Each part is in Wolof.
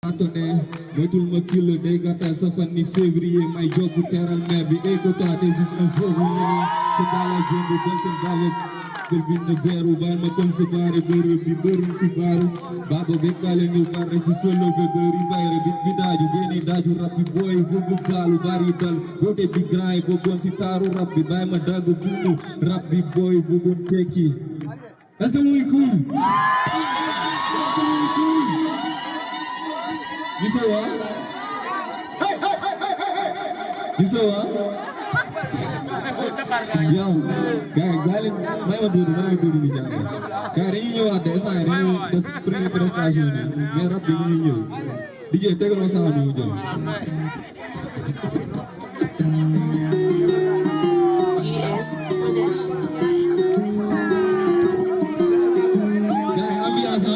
Atone, moytul ma kilo day gata safan ni février may jobu teral mer bi écota des is un février c'est dans la jombu bon sen baba gel bin na beru bal ma kon se bare beru bi beru fi baru baba be kale ñu bare fi solo be beru bayre bi daaju geni daaju rappi boy bugu balu bari dal bote bi gray bo bon si taru rappi bay ma dagu bundu rappi boy bugu teki est-ce que muy cool You say what? Hey, hey, hey, hey, hey, hey. You say what? Yo, guys, may maduro ni jangan. Guys, ini nyawa ada saya ini the prestation ni. Merap di ini nyawa. DJ tegal masalah ni ujar. GS Foundation. Guys, ambiasa.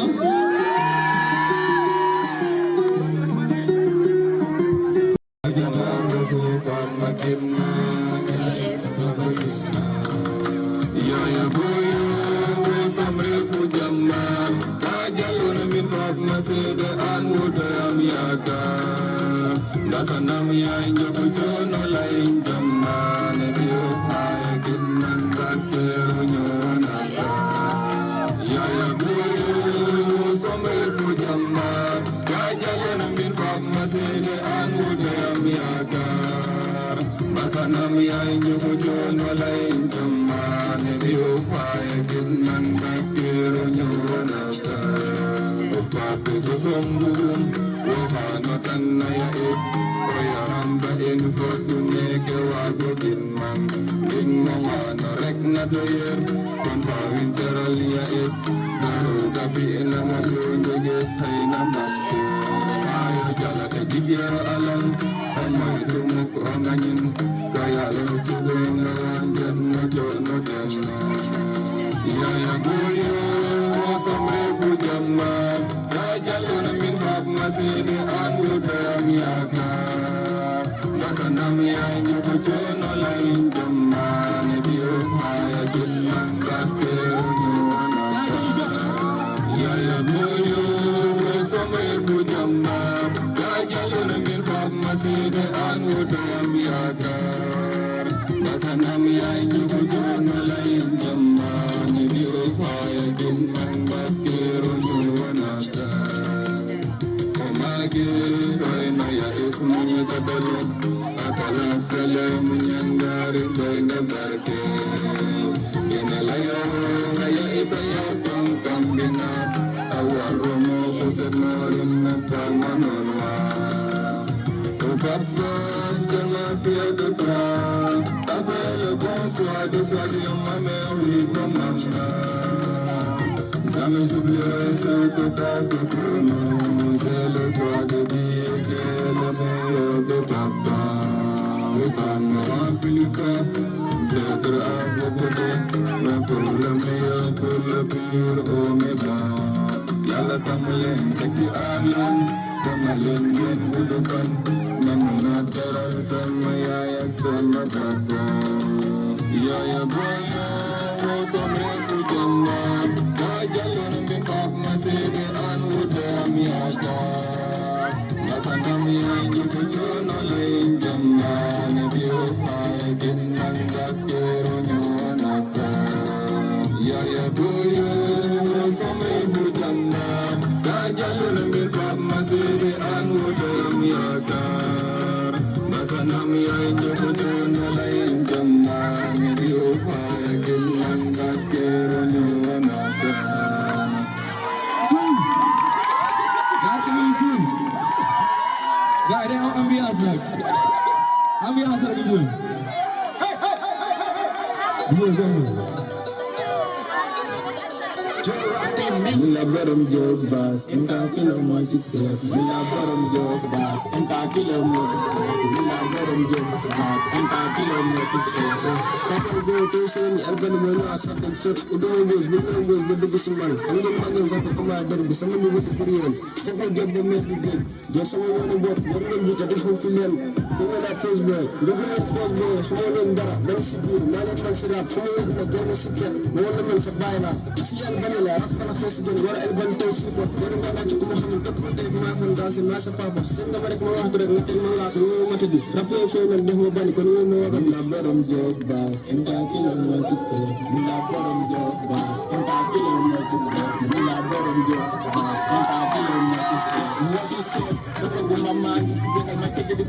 first again, what I want to see, but what I'm going to come and talk about my home, that's in Massa Papa. Send the Marek Mawad, nothing more like what to do. Rapping for them, the whole body, can you know what I'm bottom job, bass, and I kill him, was it so? You are bottom job, bass, and I kill him, was it so? You are bottom job, bass, and I kill him, was it so? What you say? Open with my mind, then I might take it,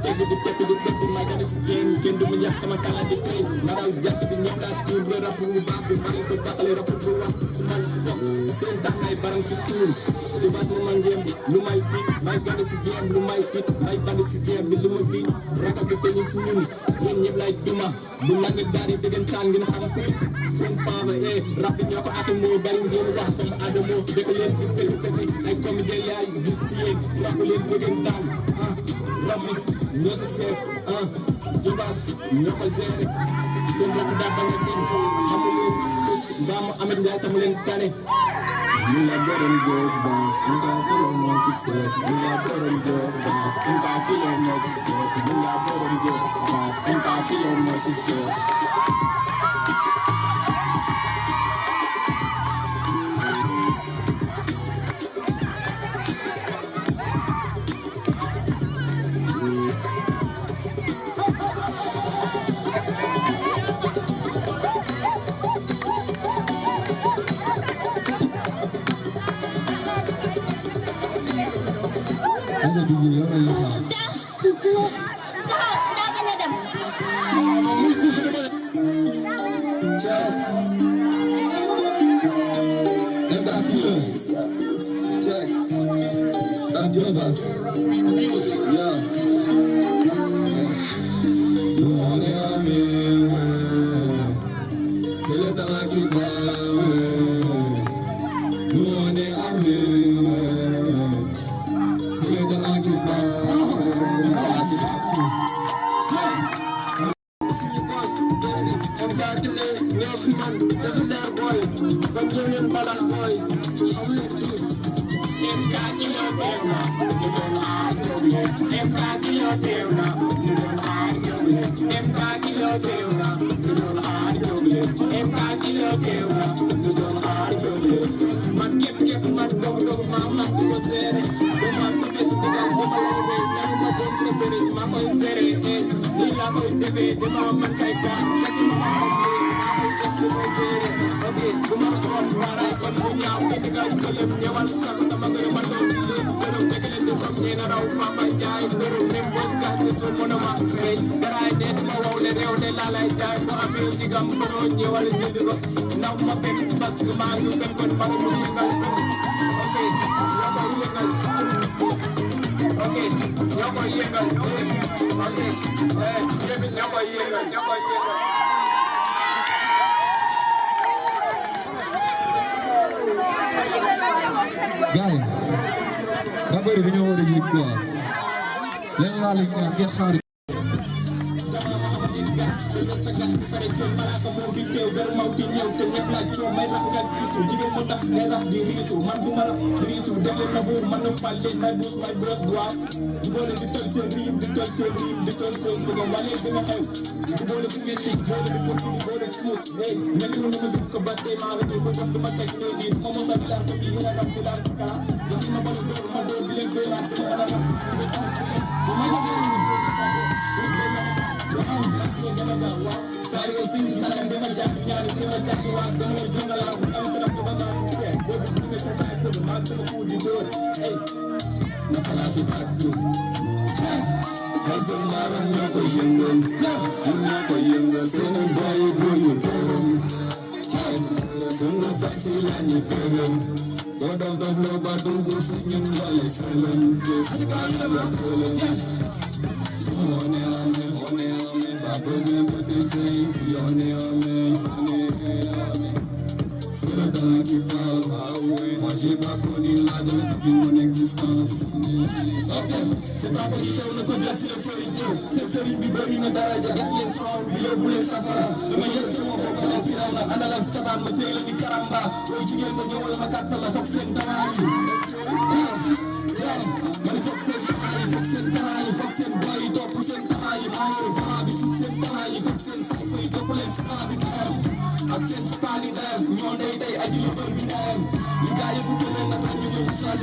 my God is a game, can do me up some talent, the thing. Now I just to be not that you were up with back, the money to battle up with the same time I barang situ. The bad woman game, you might be, my God is a game, you might be, my God is a game, the Lumadi, rock up the finish moon, when you like Duma, the Nugget Daddy didn't tang in a happy. Same power, rapping your acting more, bearing game, rock from Adamo, Declan, I come in the line, this tea, Rakulin, within time, Rabbi, not safe, Jobas, no Zere, Kendra Dabangatin, Hamilin, Bam Ahmed Samuel Tane. You are bottom job, bass, and I kill him, was it so? You are bottom job, bass, and I kill him, was it so? You are bottom job, bass, and I kill him, was it so? Guys, rappeur bi ñoo war a yéeg quoi leen laa leen ñaan ngeen xaar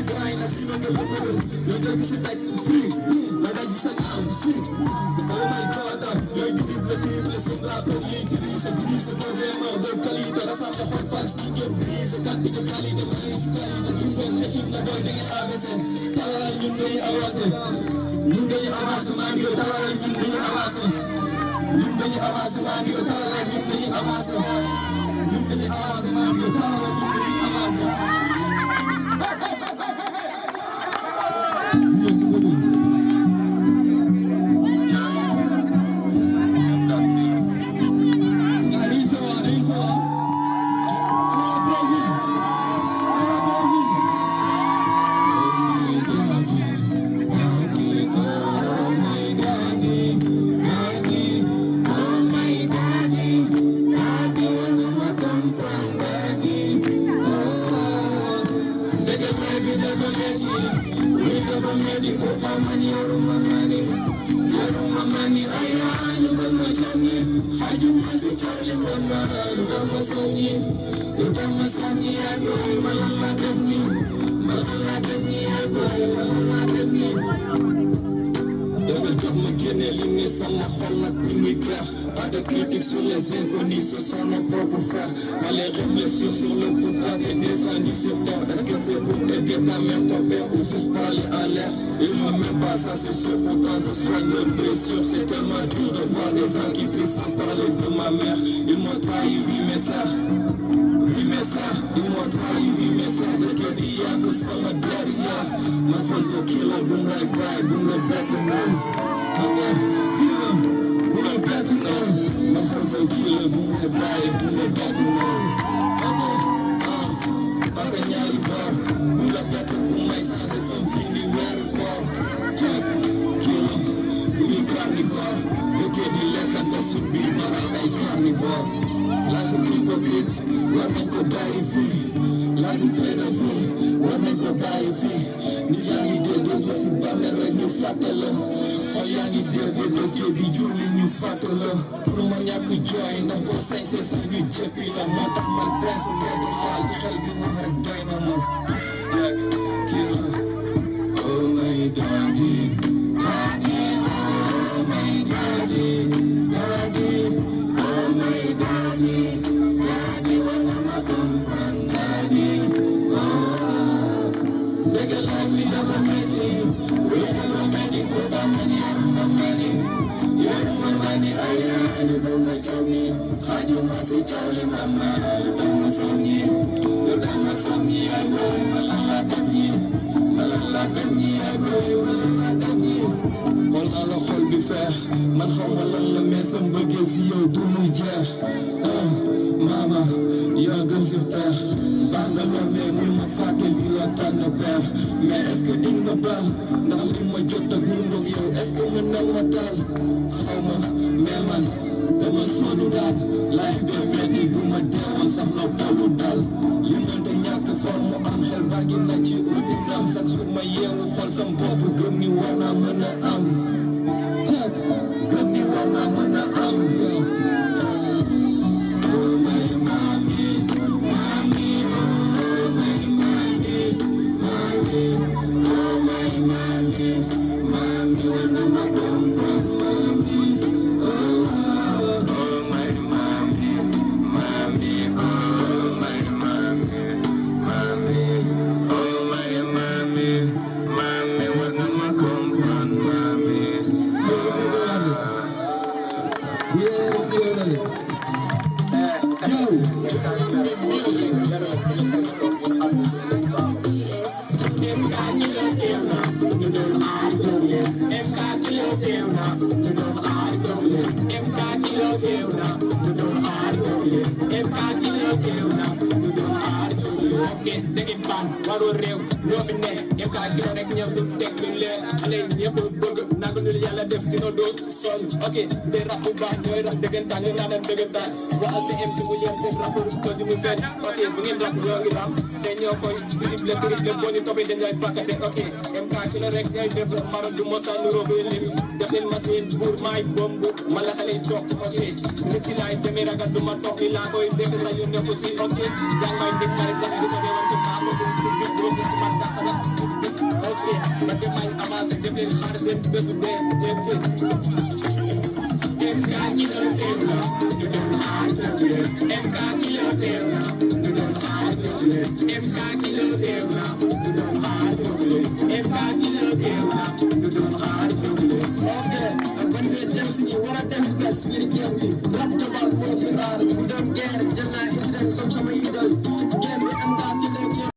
grind na fi nga bëgg yo dëgg si fekk free ma daj sa am free oh my god yo di triple seen rappeur yi grise ko dema de qualité rassemble xol fas yi ngeen brise kat de qualité ma ngi si qualité ñu doon équipe na doon dañuy avancé tawal ñun dañuy avancé ñun dañuy avancé maa ngi tawal ñun dañuy avancé ñun dañuy avancé maa ngi tawal ñun dañuy avancé ñun dañuy avancé maa ngi tawal ñun dañuy avancé Pas de critique sur les inconnus, ce sont nos propres frères. Fallait réfléchir sur le pourquoi t'es descendu sur terre. Est-ce que c'est pour aider ta mère, ton père ou juste parler en l'air? Ils m'ont même pas ça, c'est sûr, pourtant je soigne leurs blessures. C'est tellement dur de voir des gens qui trient sans parler de ma mère. Ils m'ont trahi, oui mais ça, ils m'ont trahi, oui mais ça. De que dia que sama derrière. Man xool kilo, boom like bye, boom like better now. Better know, my friends are killer, boom the body, boom the better know. Bakanyari bar, boom the better, boom my sons is something you wear call. Check, killer, boom carnivore. They get the leg and the soup be mara a carnivore. Life is hypocrite, we're meant to die free. Life is pedophile, we're meant to die free. Nidjani de dozo si bame rek ñu fatale. Yaa ngi dégg dëkk di julli ñu fàtte la pour ma ñàkk jooy ndax boo sañsee sax ñu jéppi la moo tax man prince mbedd maal xel bi wax rek doy na ma Jack Killer oh my daddy daddy oh my daddy daddy oh my daddy daddy war na ma comprendre daddy oh dëgg la mi dafa metti you don't my tummy, you must say Charlie Mama, you don't my songy, you don't my songy, I go, Malala Devni, I go, Malala Devni. All ala xol bi feex, man xaw ma lan la mais sa mbëggeel si yow du muy jeex. Mama, yaa gën sur terre, baa nga lool mais mun ma fàtte bi la tànn père. Mais est-ce que di nga baal, ndax li ma jot ak dund ak yow, est-ce que mën na ma taal? Xaw ma, mais man dama sonn daal laay bee metti bu ma deewoon sax noppalu daal li mënta ñàkk for mu am xel bagi na ci uti ndam sax su ma yeewu xool sam bopp gëm ni war naa mën a am gëm ni war naa mën a am oh my mami mami oh my mami mami oh my mami mami war na ma comprendre mami waroo réew ñoo fi ne ñëpp kaa kilo rek ñëw du teg lu leer xale yi ñëpp bëgg nangu lu yàlla def si no doo sonn ok des rap bu baax ñooy rap dëggantaan ñu naan dëggantaan waxal sa MC mu yem seen rappeur ko di mu fenn ok bu ngeen rap ñoo ngi rap te ñoo koy dribble boo ñu toppee dañ lay pakkate ok MK kilo rek ngay def maro du mosa nuroo buy lim def leen machine buur maay bomb ma la xale yi toog ok ni si laay demee ragal du ma toog ni laa koy defe sa yoon nekku si ok jàng may dégg may rap du ma deewante maa ko gëm si biir boo gis ma dàq rap dee ba dem ay avancé dem leen xaar seen bésu dee MK ñi la teew la ñu doon xaar jóg leen MK ñi la teew la ñu doon xaar jóg leen MK ñi la teew la ñu doon xaar jóg leen MK ñi la teew la ñu doon xaar jóg leen ok ban ngeen dem si ñi war a def bés biir géew bi rap tabax moo fi raar bu dem guerre jël naa incident comme sama idole génn bi MK ñi la teew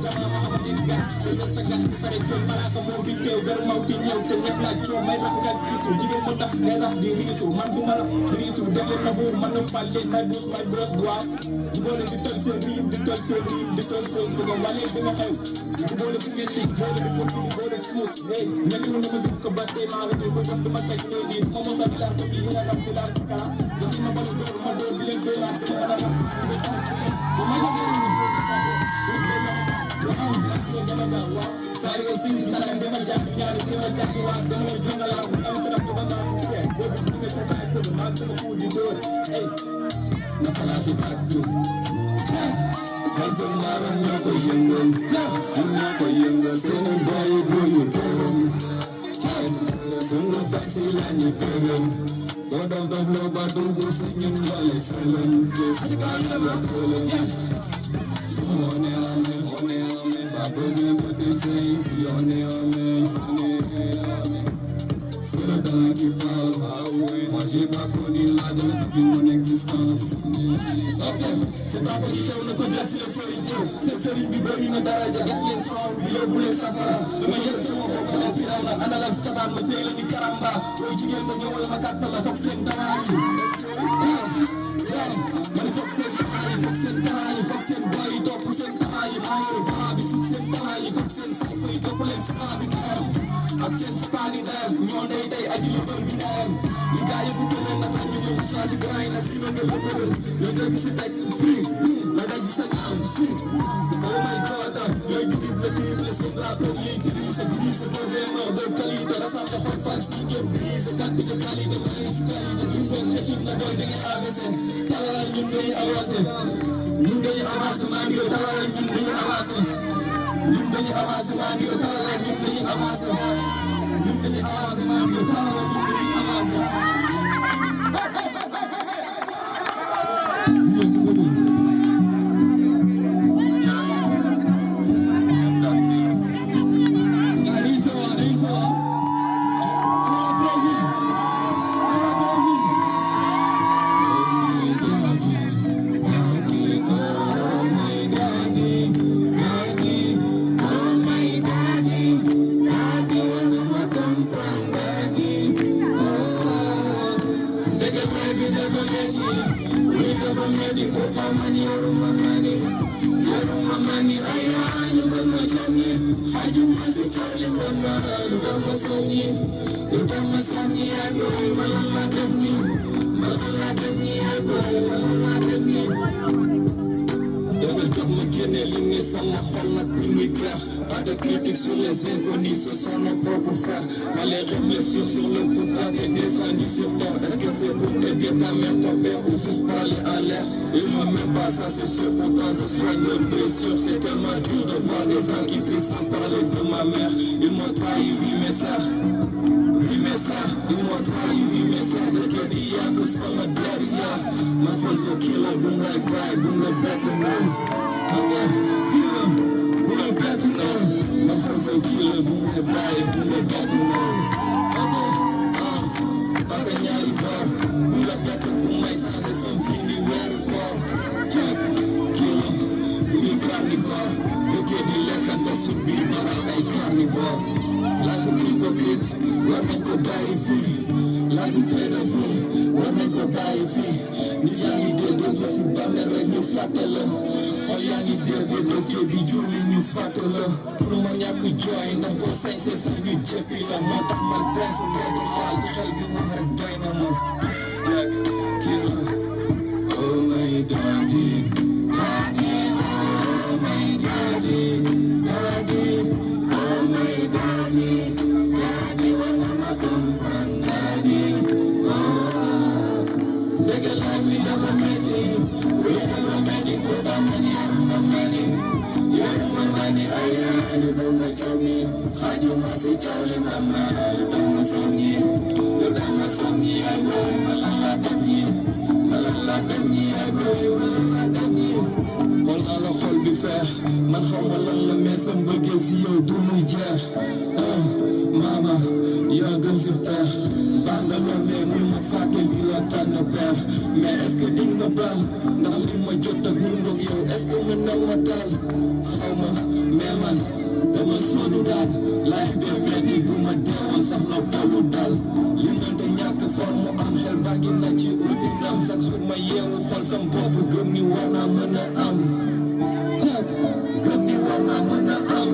sama Mahamadou Gat te des sa gat fare seen malaaka moo fi teew garu maw ti ñëw te ñëpp laaj coow may rap gas gistu jigéen mu tax ngay rap di riisu man du ma rap di riisu def leen na buur man na pal leen may buus may boos doit di boole di tol seen riim di tol seen riim di tol seen suba walee bi ma xew di boole bu ngeen di boole di fokk di boole fuus hey mel ni na ma dugg ko ba tey maa la ko def dama teg ñoo nii ma mosa di laar ko bii nga rap di laar fukka jox ma balu door ma door di leen dooraa si ma la rap bu ma Saya sing salam dama jàpp ñaari dama jàpp waat dama jëngalaat bu am taraf bu ma ci seet boobu ci ne ko kay ko ma sama fu di door ay na fala si bakku fal sa maram ñoo ko yëngal ñoo ko yëngal seen boy bu ñu borom sunu fal si la ñu borom do dof lo ba dugg si ñun doole salam ci ba la on est pas besoin de te essayer si on est c'est le temps qui parle moi j'ai pas connu la date depuis mon existence c'est pas pour xew na ko jël si la sëriñ jëw te sëriñ bi bëri na daraja get leen sound bi yóbbu leen safara ma jël sama bopp la fi raw na analag sataan ma fay la ni karamba loolu jigéen ma ñëwal ma kàttal la foog seen damaa yi ma ni foog seen damaa yi foog seen damaa yi foog seen boy yi topp seen damaa yi maa yor vaa bi sut seen damaa yi foog seen sayfa yi topp leen sama bi ndayam ak seen sapaani ndayam ñoo ndey tey aji lëbal bi ndayam li gaa yi bu tëleen na tax ñu ñëw saa si grand yi nag si nga lëbal yoo dégg si teg fii la daj sa ñaam si oh my god yooyu dribble dribble seen rappeur yi grise grise boo dee mort de qualité rassemble xool fan si ngeen grise kante de qualité maa ngi si qualité ñun benn équipe la doon da ngeen AVC talalal ñun dañuy avancé ñun dañuy avancé maa ngi talalal ñun dañuy avancé ñun dañuy avancé maa ngi talalal ñun dañuy avancé ñun dañuy avancé maa ngi talalal ñun dañuy avancé Pas de critiques sur les inconnus, ce sont nos propres frères. Fallait réfléchir sur le pourquoi t'es descendu sur terre. Est-ce que c'est pour aider ta mère, ton père ou juste parler en l'air? Ils m'ont même pas ça, c'est sûr, pourtant je soigne leurs blessures. C'est tellement dur de voir des gens qui trient sans parler de ma mère. Ils m'ont trahi, oui mes sœurs. Oui mes sœurs, ils m'ont trahi, oui mes sœurs. De quel dia que sama derrière. Man xool so killer, boom like bride, boom like better now. Man xool so killer, boom like bride, boom like better now. Baka ñaari boor, boom like better, boom may changé sam fii ni weeru koor. Check, killer, bu ñu carnivore. Dëkkee di lekkante su biir baral ay carnivore. Life u hypocrite, war nañ ko bàyyi fii. Life u pédophile, war nañ ko bàyyi fii. Nit yaa ngi dee dootu si bàmmeel rek ñu fàtte la. Xol yaa ngi dee ba dëkkee di julli ñu fàtte la. Pour ma ñàkk jooy ndax boo sañsee sax ñu jéppi la. Moo tax man prince mbedd laal xel bi wax rek doy na ma. Jack, killer, oh my daddy, daddy, oh my daddy, daddy, oh my daddy, daddy, wala ma comprendre, daddy, oh. Dëgg la mi dafa metti, wi dafa metti, pourtant man yaruma mani, ay ay ba ma jàmm si coow li mama lu tax ma songi ay boy ma lan la def ñi ay boy ma lan la def ñi xool naa la xol bi feex man xaw ma lan la mais sa mbëggeel si yow du muy jeex mama yaa gën sur terre baax nga lool mais mun ma fàtte bi la tànn père mais est-ce que di nga baal ndax li ma jot ak dund ak yow est-ce que mën na ma taal xaw ma mais man dama sonn daal laay bee metti bu ma deewoon sax na polu daal li mënta ñàkk for mu am xel bàggi na ci uti ndam chaque jour ma yeewu xool sam bopp gëm ni war naa mën a am gëm ni war naa mën a am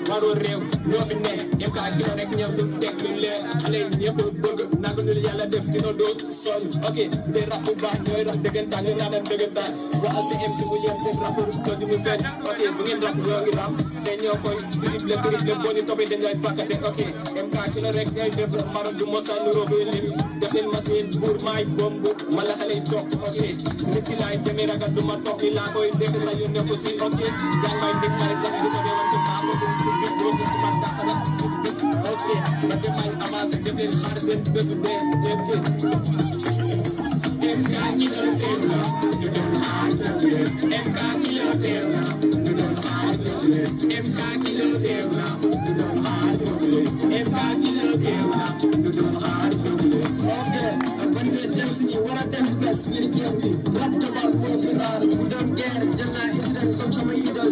waroo réew ñoo fi ne MK kilo rek ñëw lu teg lu leer xale yi ñëpp bëgg nangu lu yàlla def si no doo sonn ok day rap bu baax ñooy rap dëggantaan ñoo naan dëggantaan waxal si MC mu yem seen rapport tooju mu fenn ok bu ngeen rap ñoo ngi rap te ñoo koy dribble boo ñu toppee dañ lay bakkate ok MK kilo rek ñooy def marom du mosa nuroo bi lim def leen machine buur maay bomb mala xale yi toog ok ni si laay demee ragal du ma toog ni laa koy defe sa yónnee ko si ok jàng may ndig may rap di ko deewante maa ko dum si bi boo gis man dàq rap si bi ok ba demay avancé def leen xaar seen bésu dee ok MK kilo teew na ñu doon xaar jóg leen MK kilo teew na ñu doon xaar jóg leen MK kilo teew na ñu doon xaar jóg leen MK kilo teew na ñu doon xaar jóg leen ok ban ngeen dem si ñi war a def bés biir géew bi rap tabax moo fi raar bu doon guerre jël naa idol comme sama idol